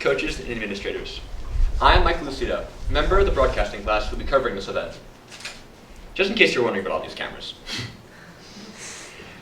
coaches, and administrators. I am Michael Lucido, member of the broadcasting class who will be covering this event. Just in case you're wondering about all these cameras.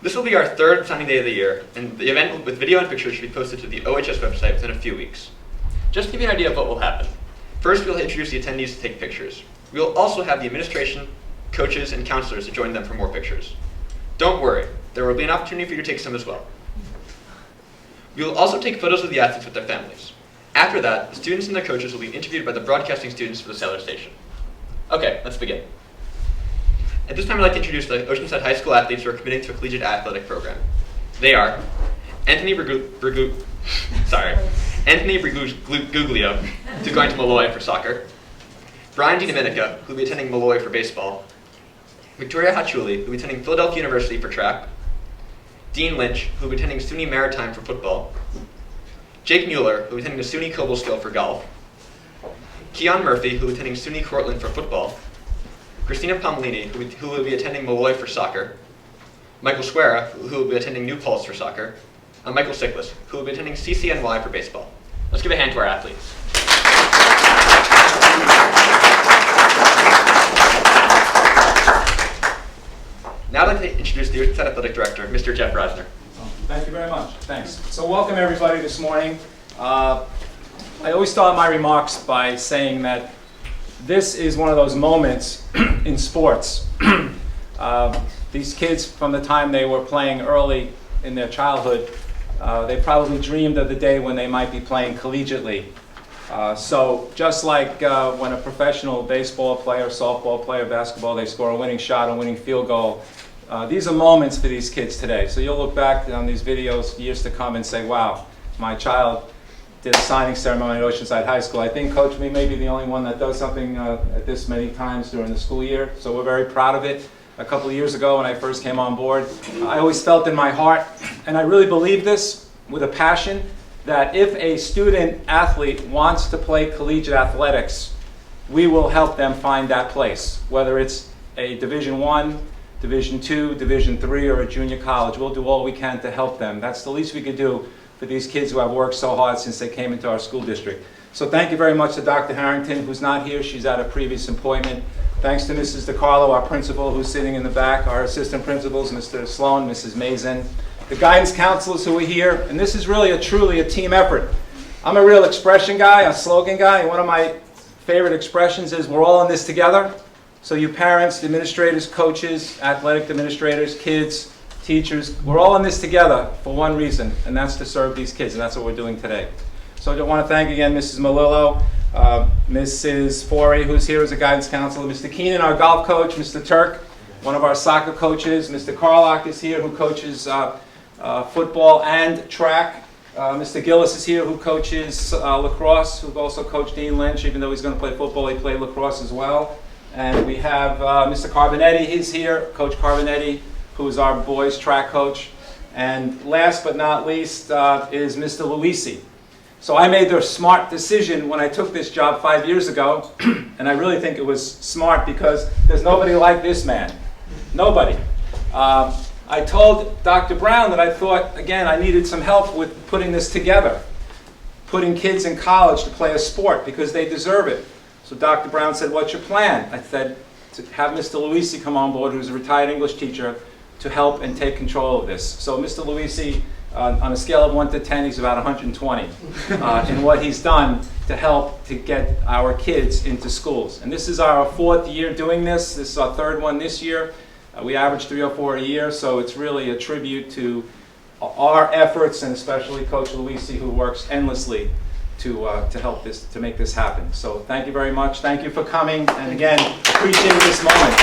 This will be our third signing day of the year, and the event with video and pictures should be posted to the OHS website within a few weeks. Just to give you an idea of what will happen. First, we'll introduce the attendees to take pictures. We will also have the administration, coaches, and counselors to join them for more pictures. Don't worry, there will be an opportunity for you to take some as well. We will also take photos of the athletes with their families. After that, the students and their coaches will be interviewed by the broadcasting students for the Sailor Station. Okay, let's begin. At this time, I'd like to introduce the Oceanside High School athletes who are committing to a collegiate athletic program. They are Anthony Briguglio, who's going to Malloy for soccer, Brian DiDominica, who will be attending Malloy for baseball, Victoria Hochuli, who will be attending Philadelphia University for track, Dean Lynch, who will be attending SUNY Maritime for football, Jake Muller, who will be attending the SUNY Cobleskill for golf, Kyone Murphy, who will be attending SUNY Cortland for football, Christina Polimeni, who will be attending Malloy for soccer, Michael Sguerra, who will be attending New Paltz for soccer, and Michael Siklis, who will be attending CCNY for baseball. Let's give a hand to our athletes. Now I'd like to introduce the Oceanside Athletic Director, Mr. Jeff Reisner. Thank you very much. Thanks. So welcome everybody this morning. I always start my remarks by saying that this is one of those moments in sports. These kids, from the time they were playing early in their childhood, they probably dreamed of the day when they might be playing collegiately. So just like when a professional baseball player, softball player, basketball, they score a winning shot, a winning field goal, these are moments for these kids today. So you'll look back on these videos years to come and say, wow, my child did a signing ceremony at Oceanside High School. I think Coach may be the only one that does something at this many times during the school year, so we're very proud of it. A couple of years ago when I first came on board, I always felt in my heart, and I really believe this with a passion, that if a student athlete wants to play collegiate athletics, we will help them find that place, whether it's a Division I, Division II, Division III, or a junior college. We'll do all we can to help them. That's the least we could do for these kids who have worked so hard since they came into our school district. So thank you very much to Dr. Harrington, who's not here. She's at a previous appointment. Thanks to Mrs. DiCarlo, our principal, who's sitting in the back, our assistant principals, Mr. Sloan, Mrs. Mason, the guidance counselors who are here, and this is really truly a team effort. I'm a real expression guy, a slogan guy, and one of my favorite expressions is we're all in this together. So you parents, administrators, coaches, athletic administrators, kids, teachers, we're all in this together for one reason, and that's to serve these kids, and that's what we're doing today. So I want to thank again Mrs. Malillo, Mrs. Forey, who's here as a guidance counselor, Mr. Keenan, our golf coach, Mr. Turk, one of our soccer coaches, Mr. Carlock is here, who coaches football and track. Mr. Gillis is here, who coaches lacrosse, who also coached Dean Lynch. Even though he's going to play football, he played lacrosse as well. And we have Mr. Carbonetti, he's here, Coach Carbonetti, who is our boys track coach. And last but not least is Mr. Luisi. So I made the smart decision when I took this job 5 years ago, and I really think it was smart because there's nobody like this man. Nobody. I told Dr. Brown that I thought, again, I needed some help with putting this together, putting kids in college to play a sport because they deserve it. So Dr. Brown said, what's your plan? I said, to have Mr. Luisi come on board, who's a retired English teacher, to help and take control of this. So Mr. Luisi, on a scale of 1 to 10, he's about 120 in what he's done to help to get our kids into schools. And this is our 4th year doing this. This is our 3rd one this year. We average 3 or 4 a year, so it's really a tribute to our efforts, and especially Coach Luisi, who works endlessly to help this, to make this happen. So thank you very much. Thank you for coming, and again, appreciate this moment.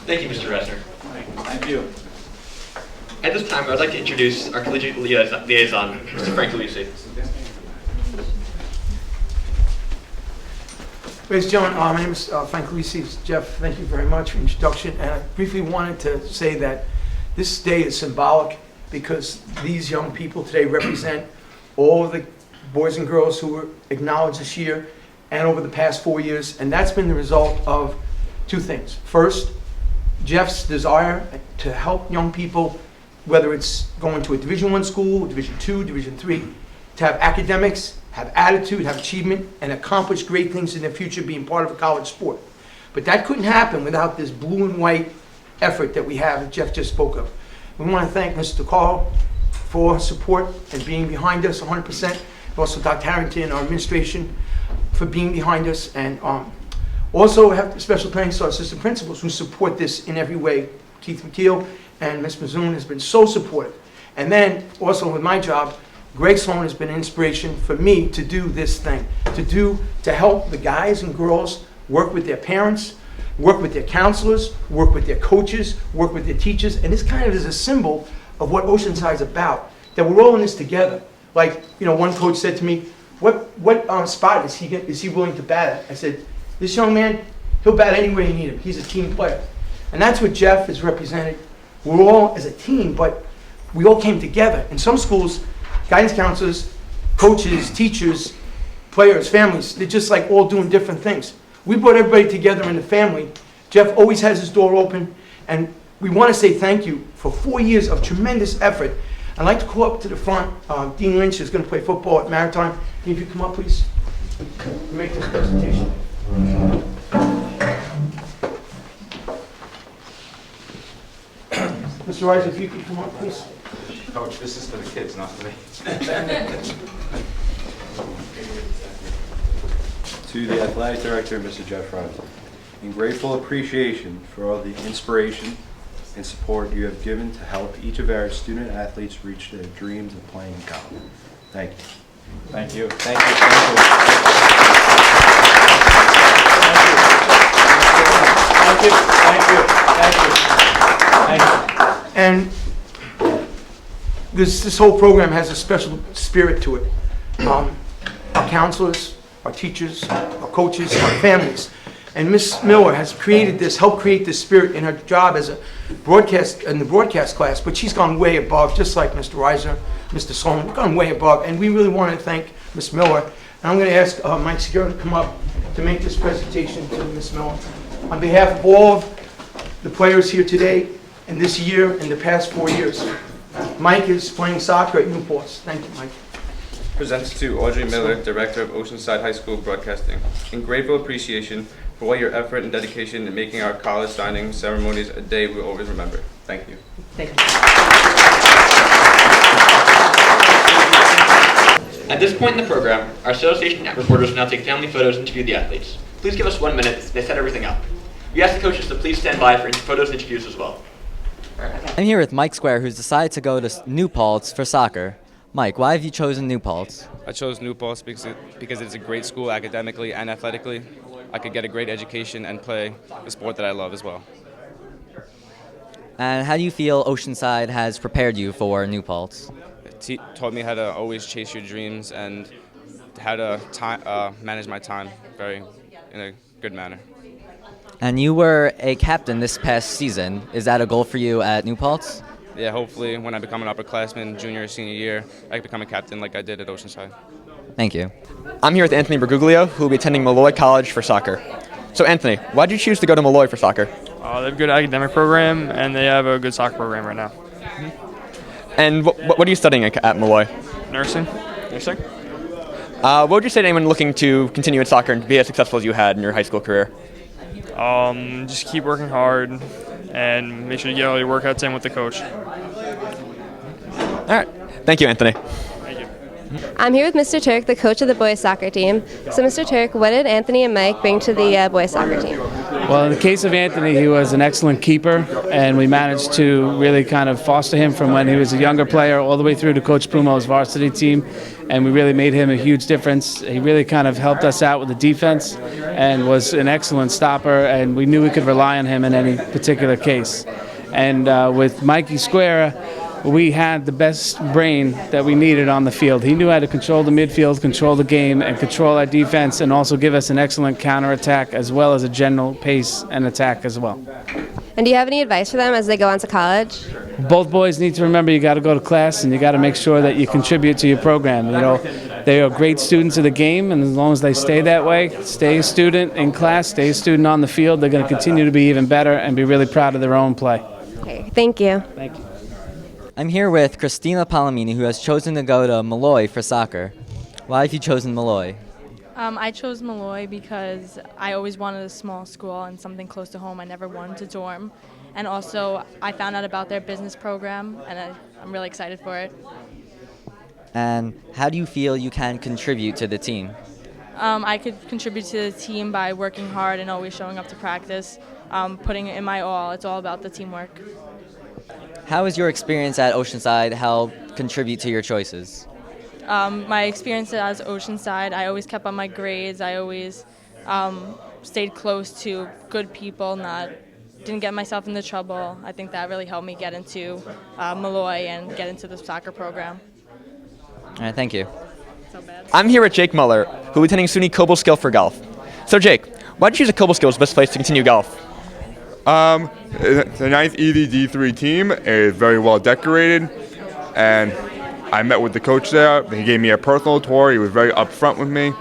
Thank you, Mr. Reisner. Thank you. At this time, I would like to introduce our collegiate liaison, Mr. Frank Luisi. Ladies and gentlemen, my name is Frank Luisi. Jeff, thank you very much for the introduction. And I briefly wanted to say that this day is symbolic because these young people today represent all of the boys and girls who were acknowledged this year and over the past 4 years. And that's been the result of 2 things. First, Jeff's desire to help young people whether it's going to a Division I school, Division II, Division III, to have academics, have attitude, have achievement, and accomplish great things in the future being part of a college sport. But that couldn't happen without this blue and white effort that we have, that Jeff just spoke of. We want to thank Mr. Carl for support and being behind us 100%. Also Dr. Harrington, our administration, for being behind us. And also have special thanks to our assistant principals who support this in every way. Keith McKeel and Ms. Mazoon has been so supportive. And then also with my job, Greg Sloan has been an inspiration for me to do this thing, to help the guys and girls work with their parents, work with their counselors, work with their coaches, work with their teachers. And this kind of is a symbol of what Oceanside is about, that we're all in this together. Like, you know, one coach said to me, what spot is he willing to bat at? I said, this young man, he'll bat anywhere you need him. He's a team player. And that's what Jeff has represented. We're all as a team, but we all came together. In some schools, guidance counselors, coaches, teachers, players, families, they're just like all doing different things. We brought everybody together in the family. Jeff always has his door open, and we want to say thank you for 4 years of tremendous effort. I'd like to call up to the front. Dean Lynch is going to play football at Maritime. If you come up, please, make this presentation. Mr. Rice, if you could come up, please. Coach, this is for the kids, not for me. To the athletic director, Mr. Jeff Ronson, in grateful appreciation for all the inspiration and support you have given to help each of our student athletes reach their dreams of playing in college. Thank you. Thank you. Thank you. Thank you. Thank you. And this whole program has a special spirit to it. Our counselors, our teachers, our coaches, our families. And Ms. Muller has created this, helped create this spirit in her job as a in the broadcast class, but she's gone way above, just like Mr. Reiser, Mr. Sloan, gone way above. And we really want to thank Ms. Muller. And I'm going to ask Mike Sguerra to come up to make this presentation to Ms. Muller. On behalf of all of the players here today, and this year, and the past 4 years, Mike is playing soccer at Newports. Thank you, Mike. Presents to Audrey Miller, Director of Oceanside High School Broadcasting. In grateful appreciation for all your effort and dedication in making our college signing ceremonies a day we'll always remember. Thank you. Thank you. At this point in the program, our sales station reporters will now take family photos and interview the athletes. Please give us 1 minute. They set everything up. We ask the coaches to please stand by for photos and interviews as well. I'm here with Mike Sguerra, who's decided to go to New Paltz for soccer. Mike, why have you chosen New Paltz? I chose New Paltz because it's a great school academically and athletically. I could get a great education and play the sport that I love as well. And how do you feel Oceanside has prepared you for New Paltz? It taught me how to always chase your dreams and how to manage my time in a good manner. And you were a captain this past season. Is that a goal for you at New Paltz? Yeah, hopefully when I become an upperclassman, junior or senior year, I can become a captain like I did at Oceanside. Thank you. I'm here with Anthony Briguglio, who will be attending Malloy College for soccer. So Anthony, why did you choose to go to Malloy for soccer? They have a good academic program, and they have a good soccer program right now. And what are you studying at Malloy? Nursing. What would you say to anyone looking to continue in soccer and be as successful as you had in your high school career? Just keep working hard and make sure you get all your workouts in with the coach. All right. Thank you, Anthony. Thank you. I'm here with Mr. Turk, the coach of the boys soccer team. So Mr. Turk, what did Anthony and Mike bring to the boys soccer team? Well, in the case of Anthony, he was an excellent keeper, and we managed to really kind of foster him from when he was a younger player all the way through to Coach Pumo's varsity team, and we really made him a huge difference. He really kind of helped us out with the defense and was an excellent stopper, and we knew we could rely on him in any particular case. And with Mikey Sguerra, we had the best brain that we needed on the field. He knew how to control the midfield, control the game, and control our defense, and also give us an excellent counterattack as well as a general pace and attack as well. And do you have any advice for them as they go on to college? Both boys need to remember you got to go to class and you got to make sure that you contribute to your program. You know, they are great students of the game, and as long as they stay that way, stay a student in class, stay a student on the field, they're going to continue to be even better and be really proud of their own play. Okay, thank you. Thank you. I'm here with Christina Polimeni, who has chosen to go to Malloy for soccer. Why have you chosen Malloy? I chose Malloy because I always wanted a small school and something close to home. I never wanted to dorm. And also, I found out about their business program, and I'm really excited for it. And how do you feel you can contribute to the team? I could contribute to the team by working hard and always showing up to practice, putting it in my all. It's all about the teamwork. How has your experience at Oceanside helped contribute to your choices? My experience as Oceanside, I always kept on my grades. I always stayed close to good people, didn't get myself into trouble. I think that really helped me get into Malloy and get into the soccer program. All right, thank you. So bad. I'm here with Jake Muller, who will be attending SUNY Cobleskill for golf. So Jake, why did you choose Cobleskill as the best place to continue golf? The nice easy D3 team is very well decorated, and I met with the coach there. He gave me a personal tour. He was very upfront with me.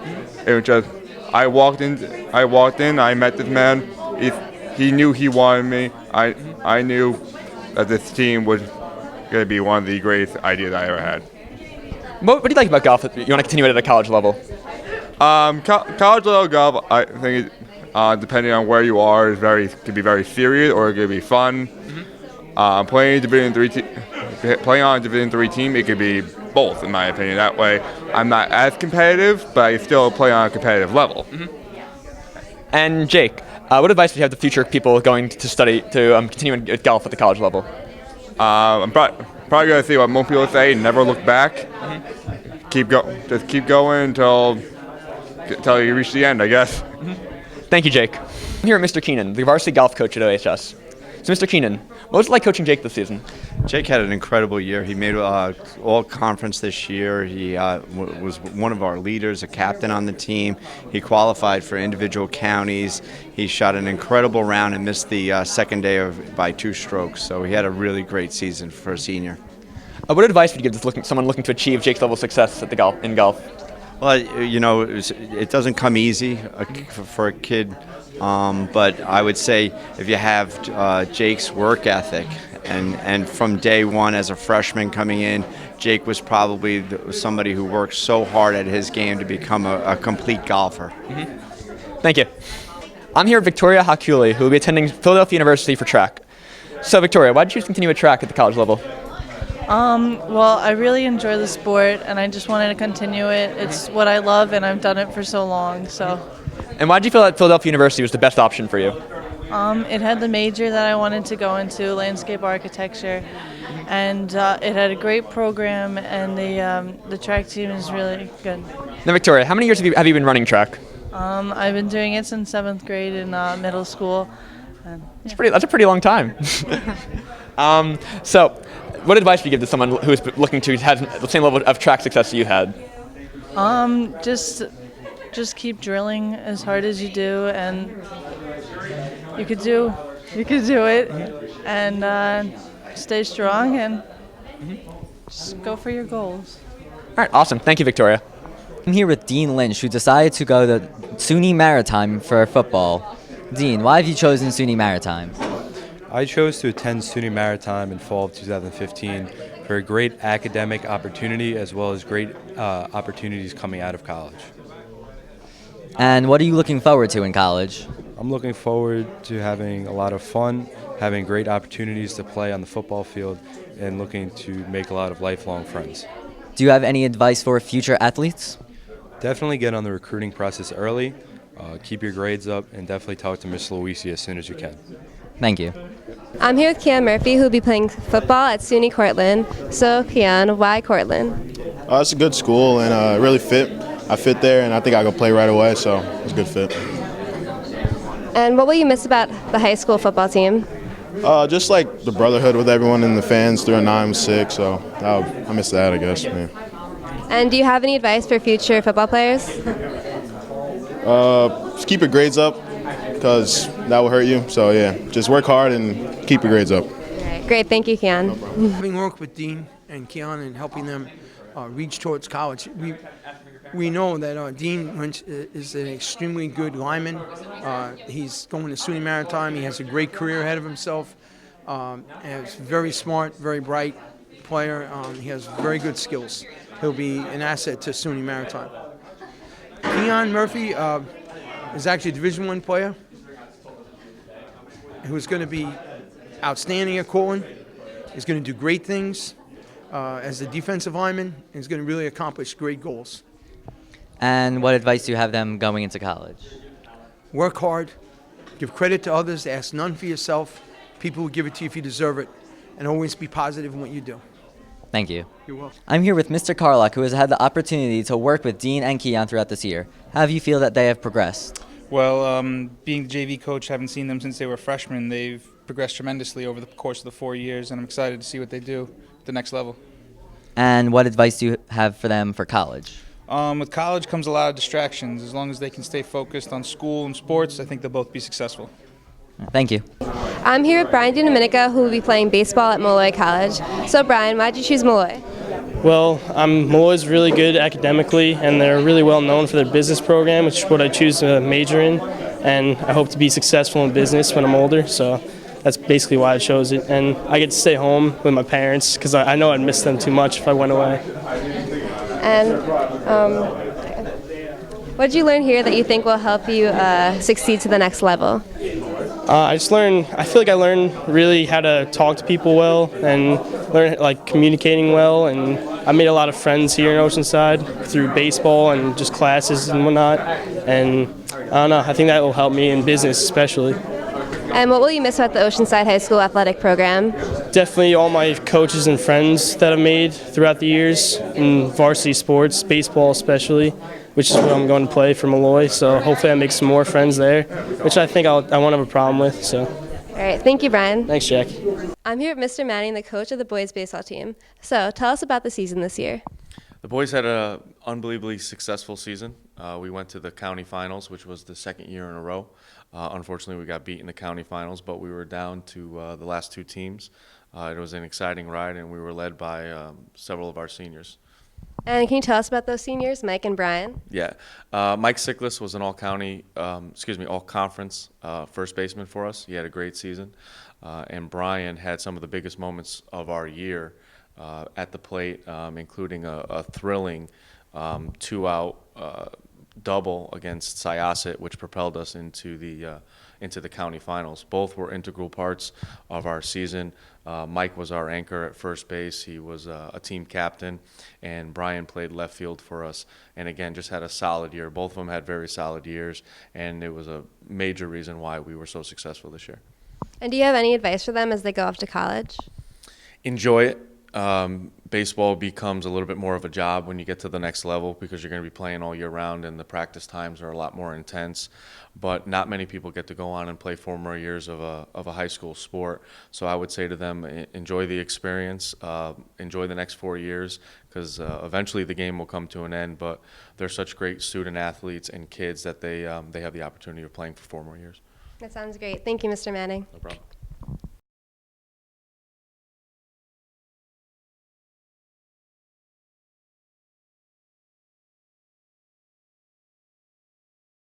It was just, I walked in, I met this man. He knew he wanted me. I knew that this team was going to be one of the greatest ideas I ever had. What do you like about golf? You want to continue it at a college level? College level golf, I think, depending on where you are, could be very serious or it could be fun. Playing on a Division III team, it could be both, in my opinion. That way, I'm not as competitive, but I still play on a competitive level. And Jake, what advice would you have to future people going to study to continue with golf at the college level? I'm probably going to say what most people say: never look back. Just keep going until you reach the end, I guess. Thank you, Jake. I'm here with Mr. Keenan, the varsity golf coach at OHS. So, Mr. Keenan, what was it like coaching Jake this season? Jake had an incredible year. He made all conference this year. He was one of our leaders, a captain on the team. He qualified for individual counties. He shot an incredible round and missed the second day by 2 strokes. So he had a really great season for a senior. What advice would you give to someone looking to achieve Jake's level of success at in golf? Well, it doesn't come easy for a kid. But I would say if you have Jake's work ethic, and from day one as a freshman coming in, Jake was probably somebody who worked so hard at his game to become a complete golfer. Thank you. I'm here with Victoria Hochuli, who will be attending Philadelphia University for track. So Victoria, why did you choose to continue with track at the college level? Well, I really enjoy the sport, and I just wanted to continue it. It's what I love, and I've done it for so long, so... And why did you feel that Philadelphia University was the best option for you? It had the major that I wanted to go into, landscape architecture, and it had a great program, and the track team is really good. Now, Victoria, how many years have you been running track? I've been doing it since 7th grade in middle school. That's a pretty long time. So, what advice would you give to someone who is looking to have the same level of track success that you had? Just keep drilling as hard as you do, and you could do it, and stay strong, and just go for your goals. All right, awesome. Thank you, Victoria. I'm here with Dean Lynch, who decided to go to SUNY Maritime for football. Dean, why have you chosen SUNY Maritime? I chose to attend SUNY Maritime in fall of 2015 for a great academic opportunity as well as great opportunities coming out of college. And what are you looking forward to in college? I'm looking forward to having a lot of fun, having great opportunities to play on the football field, and looking to make a lot of lifelong friends. Do you have any advice for future athletes? Definitely get on the recruiting process early, keep your grades up, and definitely talk to Ms. Luisi as soon as you can. Thank you. I'm here with Kyone Murphy, who will be playing football at SUNY Cortland. So, Kyone, why Cortland? It's a good school and really fit. I fit there, and I think I can play right away, so it's a good fit. And what will you miss about the high school football team? Just like the brotherhood with everyone and the fans through a 9-6, so I miss that, I guess. Yeah. And do you have any advice for future football players? Just keep your grades up, because that will hurt you. So, yeah, just work hard and keep your grades up. All right, great. Thank you, Kyone. Having worked with Dean and Kyone and helping them reach towards college, we know that Dean Lynch is an extremely good lineman. He's going to SUNY Maritime. He has a great career ahead of himself. And he's very smart, very bright, player. He has very good skills. He'll be an asset to SUNY Maritime. Kyone Murphy is actually a Division I player who's going to be outstanding at Colin. He's going to do great things as a defensive lineman. He's going to really accomplish great goals. And what advice do you have them going into college? Work hard, give credit to others, ask none for yourself. People will give it to you if you deserve it, and always be positive in what you do. Thank you. You're welcome. I'm here with Mr. Carlock, who has had the opportunity to work with Dean and Kyone throughout this year. How do you feel that they have progressed? Well, being the JV coach, haven't seen them since they were freshmen. They've progressed tremendously over the course of the 4 years, and I'm excited to see what they do at the next level. And what advice do you have for them for college? With college comes a lot of distractions. As long as they can stay focused on school and sports, I think they'll both be successful. Thank you. I'm here with Brian DiDominica, who will be playing baseball at Muller College. So Brian, why did you choose Muller? Well, Muller's really good academically, and they're really well known for their business program, which is what I choose to major in. And I hope to be successful in business when I'm older, so that's basically why I chose it. And I get to stay home with my parents because I know I'd miss them too much if I went away. And what did you learn here that you think will help you succeed to the next level? I feel like I learned really how to talk to people well and learn like communicating well, and I made a lot of friends here in Oceanside through baseball and just classes and whatnot, and I don't know, I think that will help me in business especially. And what will you miss about the Oceanside High School athletic program? Definitely all my coaches and friends that I've made throughout the years in varsity sports, baseball especially, which is what I'm going to play for Malloy. So hopefully I make some more friends there, which I think I won't have a problem with. So. All right, thank you, Brian. Thanks, Jack. I'm here with Mr. Manning, the coach of the boys baseball team. So tell us about the season this year. The boys had an unbelievably successful season. We went to the county finals, which was the second year in a row. Unfortunately, we got beat in the county finals, but we were down to the last two teams. It was an exciting ride, and we were led by several of our seniors. And can you tell us about those seniors, Mike and Brian? Yeah, Mike Siklis was an all-conference first baseman for us. He had a great season, and Brian had some of the biggest moments of our year at the plate, including a thrilling two-out double against Syosset, which propelled us into the county finals. Both were integral parts of our season. Mike was our anchor at first base. He was a team captain, and Brian played left field for us. And again, just had a solid year. Both of them had very solid years, and it was a major reason why we were so successful this year. And do you have any advice for them as they go off to college? Enjoy it. Baseball becomes a little bit more of a job when you get to the next level because you're going to be playing all year round and the practice times are a lot more intense. But not many people get to go on and play 4 more years of a high school sport. So I would say to them, enjoy the experience, enjoy the next 4 years because eventually the game will come to an end. But they're such great student athletes and kids that they have the opportunity of playing for 4 more years. That sounds great. Thank you, Mr. Manning. No problem.